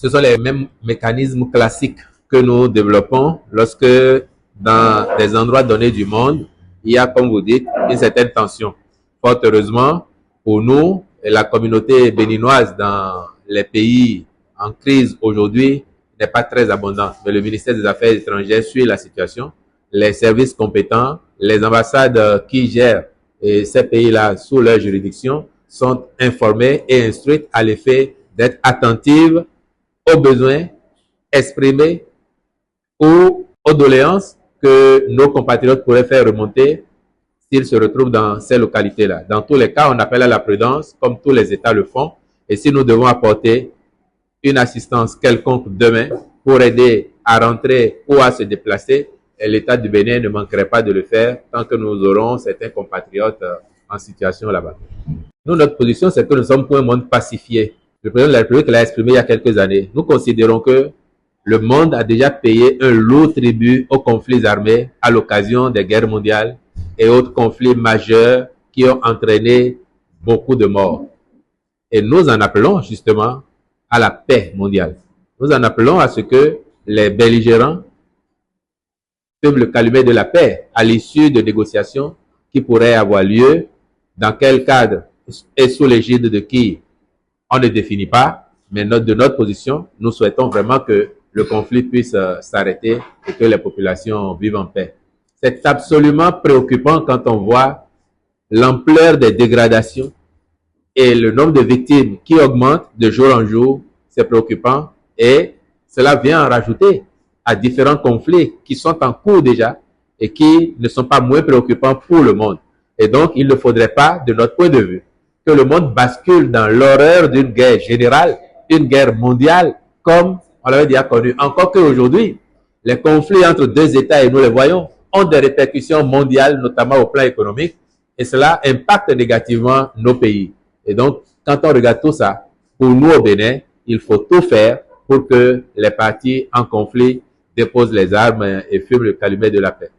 Ce sont les mêmes mécanismes classiques que nous développons lorsque dans des endroits donnés du monde, il y a, comme vous dites, une certaine tension. Fort heureusement, pour nous, et la communauté béninoise dans les pays en crise aujourd'hui n'est pas très abondante. Mais le ministère des Affaires étrangères suit la situation. Les services compétents, les ambassades qui gèrent ces pays-là sous leur juridiction sont informés et instruites à l'effet d'être attentives aux besoins exprimés ou aux doléances que nos compatriotes pourraient faire remonter s'ils se retrouvent dans ces localités-là. Dans tous les cas, on appelle à la prudence, comme tous les États le font. Et si nous devons apporter une assistance quelconque demain pour aider à rentrer ou à se déplacer, l'État du Bénin ne manquerait pas de le faire tant que nous aurons certains compatriotes en situation là-bas. Nous, notre position, c'est que nous sommes pour un monde pacifié. Le président de la République l'a exprimé il y a quelques années. Nous considérons que le monde a déjà payé un lourd tribut aux conflits armés à l'occasion des guerres mondiales et autres conflits majeurs qui ont entraîné beaucoup de morts. Et nous en appelons justement à la paix mondiale. Nous en appelons à ce que les belligérants fument le calumet de la paix à l'issue de négociations qui pourraient avoir lieu, dans quel cadre et sous l'égide de qui on ne définit pas, mais de notre position, nous souhaitons vraiment que le conflit puisse s'arrêter et que les populations vivent en paix. C'est absolument préoccupant quand on voit l'ampleur des dégradations et le nombre de victimes qui augmente de jour en jour. C'est préoccupant et cela vient en rajouter à différents conflits qui sont en cours déjà et qui ne sont pas moins préoccupants pour le monde. Et donc, il ne faudrait pas, de notre point de vue, que le monde bascule dans l'horreur d'une guerre générale, une guerre mondiale, comme on l'avait déjà connu. Encore qu'aujourd'hui, les conflits entre deux États, et nous les voyons, ont des répercussions mondiales, notamment au plan économique, et cela impacte négativement nos pays. Et donc, quand on regarde tout ça, pour nous au Bénin, il faut tout faire pour que les parties en conflit déposent les armes et fument le calumet de la paix.